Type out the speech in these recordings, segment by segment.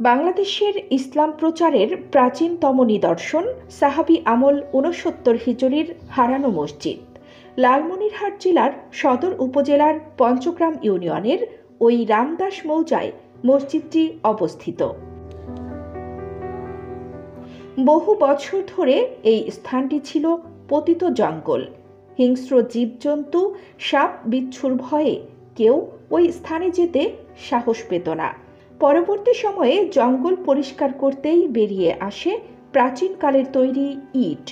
বাংলাদেশের ইসলাম প্রচারের প্রাচীনতম নিদর্শন সাহাবী আমল ৬৯ হিজরির হারানো মসজিদ। লালমনিরহাট জেলার সদর উপজেলার পঞ্চগ্রাম ইউনিয়নের ওই রামদাস মৌজায় মসজিদটি অবস্থিত। বহু বছর ধরে এই স্থানটি ছিল পতিত জঙ্গল। হিংস্র জীবজন্তু, সাপ বিচ্ছুর ভয়ে কেউ ওই স্থানে যেতে সাহস পেত না। পরবর্তী সময়ে জঙ্গল পরিষ্কার করতেই বেরিয়ে আসে প্রাচীনকালের তৈরি ইট,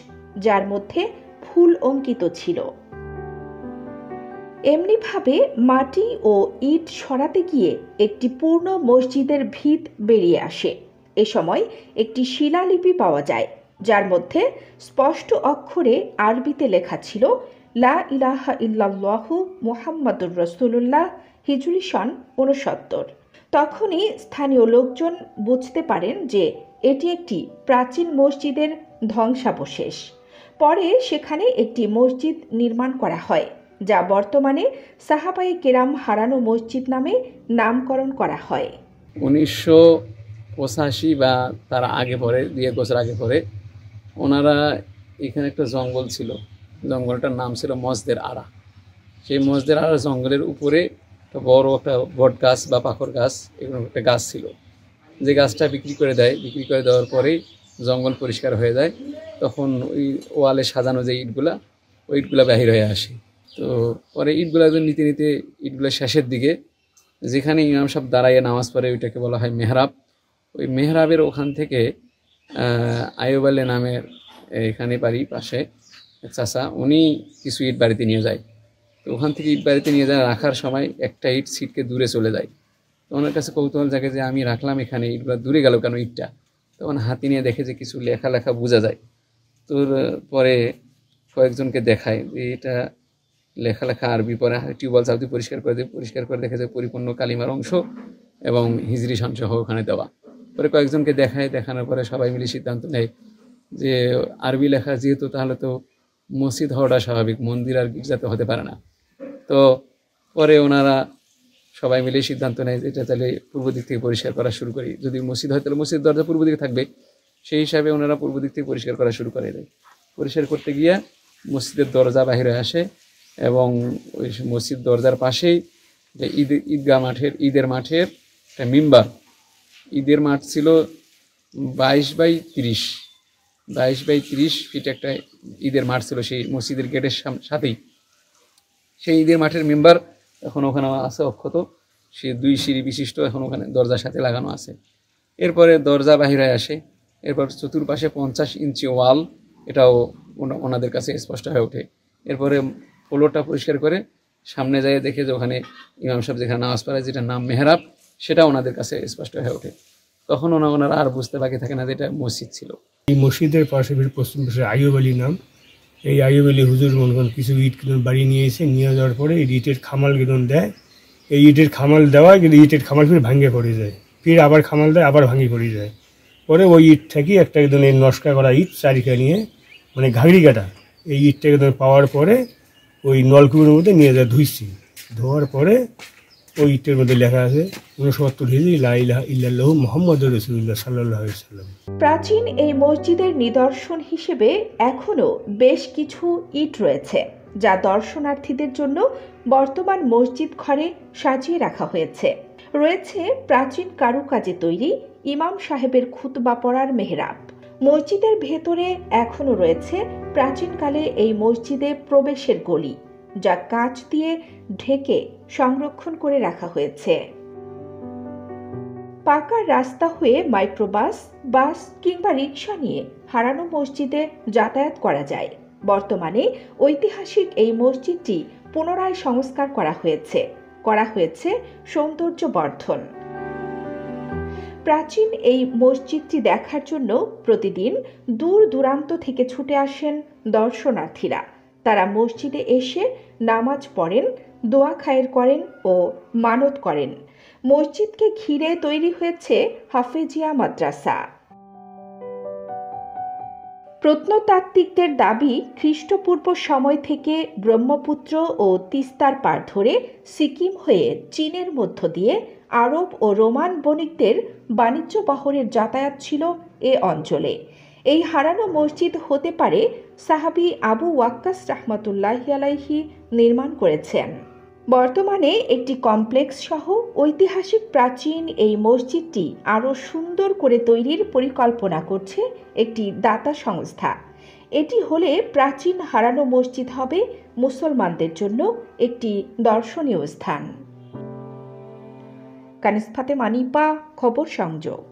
যার মধ্যে ফুল অঙ্কিত ছিল। এমনিভাবে মাটি ও ইট সরাতে গিয়ে একটি পূর্ণ মসজিদের ভিত বেরিয়ে আসে। এ সময় একটি শিলালিপি পাওয়া যায়, যার মধ্যে স্পষ্ট অক্ষরে আরবিতে লেখা ছিল লা ইলাহা ইল্লাল্লাহু মুহাম্মাদুর রাসূলুল্লাহ, হিজরি সন ৬৯। তখনই স্থানীয় লোকজন বুঝতে পারেন যে এটি একটি প্রাচীন মসজিদের ধ্বংসাবশেষ। পরে সেখানে একটি মসজিদ নির্মাণ করা হয়, যা বর্তমানে সাহাবায়ে কেরাম হারানো মসজিদ নামে নামকরণ করা হয়। 1985 বা তার আগে পরে 2 বছর আগে পরে ওনারা এখানে একটা জঙ্গল ছিল, জঙ্গলটার নাম ছিল মসজিদের আড়া। সেই মসজিদের আড়া জঙ্গলের উপরে একটা বড় একটা বট গাছ বা পাখর গাছ, এরকম একটা গাছ ছিল, যে গাছটা বিক্রি করে দেওয়ার পরেই জঙ্গল পরিষ্কার হয়ে যায়। তখন ওই ওয়ালে সাজানো যে ইটগুলা বাহির হয়ে আসে। তো পরে ইটগুলা নিতে নিতে ইটগুলা শেষের দিকে যেখানে ইমাম সাহেব দাঁড়াইয়ে নামাজ পড়ে ওইটাকে বলা হয় মেহরাব। ওই মেহরাবের ওখান থেকে আয়ুব আলী নামের এখানে বাড়ি পাশে চাচা, উনি কিছু ইট বাড়িতে নিয়ে যায়। তো ওখান থেকে ইট বাড়িতে নিয়ে যায়, রাখার সময় একটা ইট ছিটকে দূরে চলে যায়। তো ওনার কাছে কৌতূহল জাগে যে আমি রাখলাম এখানে, ইটগুলো দূরে গেল কেন ইটটা? তখন হাতি নিয়ে দেখে যে কিছু লেখা বোঝা যায়। তো পরে কয়েকজনকে দেখায় যে এটা লেখা আরবি। পরে টিউবওয়েল চাপ দিয়ে পরিষ্কার করে দেখে যে পরিপূর্ণ কালিমার অংশ এবং হিজরি সহ ওখানে দেওয়া। পরে কয়েকজনকে দেখানোর পরে সবাই মিলে সিদ্ধান্ত নেয় যে আরবি লেখা যেহেতু, তাহলে তো মসজিদ হওয়াটা স্বাভাবিক, মন্দির আর গির্জাতে হতে পারে না। তো পরে ওনারা সবাই মিলে সিদ্ধান্ত নেয় যে এটা তাহলে পূর্ব দিক থেকে পরিষ্কার করা শুরু করি। যদি মসজিদ হয় তাহলে মসজিদ দরজা পূর্ব দিকে থাকবে, সেই হিসাবে ওনারা পূর্ব দিক থেকে পরিষ্কার করা শুরু করে দেয়। পরিষ্কার করতে গিয়ে মসজিদের দরজা বাহিরে আসে এবং ওই মসজিদ দরজার পাশেই যে ঈদের মাঠের একটা মিম্বার, ঈদের মাঠ ছিল 22 বাই 30 ফিট একটা ঈদের মাঠ ছিল সেই মসজিদের গেটের সাথেই। সেই ঈদের মাঠের মেম্বার এখন ওখানে আছে অক্ষত, সে 2 সিঁড়ি বিশিষ্ট, এখন ওখানে দরজার সাথে লাগানো আছে। এরপরে দরজা বাহিরে আসে, এরপর চতুর্পাশে 50 ইঞ্চি ওয়াল, এটাও ওনাদের কাছে স্পষ্ট হয়ে ওঠে। এরপরে ফ্লোরটা পরিষ্কার করে সামনে যায় দেখে যে ওখানে ইমাম সাহেব যেখানে নামাজ পড়ে, যেটা নাম মেহরাব, সেটা ওনাদের কাছে স্পষ্ট হয়ে ওঠে। তখন ওনারা আর বুঝতে বাকি থাকে না যে এটা মসজিদ ছিল। এই মসজিদের পাশে পশ্চিম পাশে আইয়ুব আলী নাম, এই আইয়ুব আলী হুজুর মনে করেন কিছু ইট বাড়ি নিয়ে যাওয়ার পরে এই ইটের খামাল দেয়। এই ইটের খামাল দেওয়া কিন্তু ইটের খামাল ফির ভাঙে পড়ে যায়, ফির আবার খামাল দেয়, আবার ভাঙে পড়ে যায়। পরে ওই ইট থেকে একটা একদম এই নস্কা করা ইট চারিকা নিয়ে, মানে ঘাগড়ি কাটা, এই ইটটাকে পাওয়ার পরে ওই নলকূপের মধ্যে নিয়ে যায় ধোয়ার পরে ওই ইটের মধ্যে লেখা আছে 69 হিজরি লা ইলাহা ইল্লাল্লাহু মুহাম্মাদুর রাসূলুল্লাহ সাল্লাল্লাহু আলাইহি ওয়াসাল্লাম। প্রাচীন এই মসজিদের নিদর্শন হিসেবে এখনও বেশ কিছু ইট রয়েছে, যা দর্শনার্থীদের জন্য বর্তমান মসজিদ ঘরে সাজিয়ে রাখা হয়েছে। রয়েছে প্রাচীন কারুকাজে তৈরি ইমাম সাহেবের খুতবা পড়ার মেহরাব। মসজিদের ভেতরে এখনও রয়েছে প্রাচীনকালে এই মসজিদে প্রবেশের গলি, যা কাঁচ দিয়ে ঢেকে সংরক্ষণ করে রাখা হয়েছে। পাকা রাস্তা হয়ে মাইক্রোবাস, বাস কিংবা রিক্সা নিয়ে হারানো মসজিদে যাতায়াত করা যায়। বর্তমানে ঐতিহাসিক এই মসজিদটি পুনরায় সংস্কার করা হয়েছে সৌন্দর্য বর্ধন। প্রাচীন এই মসজিদটি দেখার জন্য প্রতিদিন দূর দূরান্ত থেকে ছুটে আসেন দর্শনার্থীরা। তারা মসজিদে এসে নামাজ পড়েন, দোয়া খায়ের করেন ও মানত করেন। মসজিদকে ঘিরে তৈরি হয়েছে হাফেজিয়া মাদ্রাসা। প্রত্নতাত্ত্বিকদের দাবি খ্রিস্টপূর্ব সময় থেকে ব্রহ্মপুত্র ও তিস্তার পাড় ধরে সিকিম হয়ে চীনের মধ্য দিয়ে আরব ও রোমান বণিকদের বাণিজ্য বহরের যাতায়াত ছিল এ অঞ্চলে। এই হারানো মসজিদ হতে পারে সাহাবী আবু ওয়াক্কাস রাহমাতুল্লাহি আলাইহি নির্মাণ করেছেন। বর্তমানে একটি কমপ্লেক্স সহ ঐতিহাসিক প্রাচীন এই মসজিদটি আরও সুন্দর করে তৈরির পরিকল্পনা করছে একটি দাতা সংস্থা। এটি হলে প্রাচীন হারানো মসজিদ হবে মুসলমানদের জন্য একটি দর্শনীয় স্থান। কানিস ফাতেমা নিপা, খবর সংযোগ।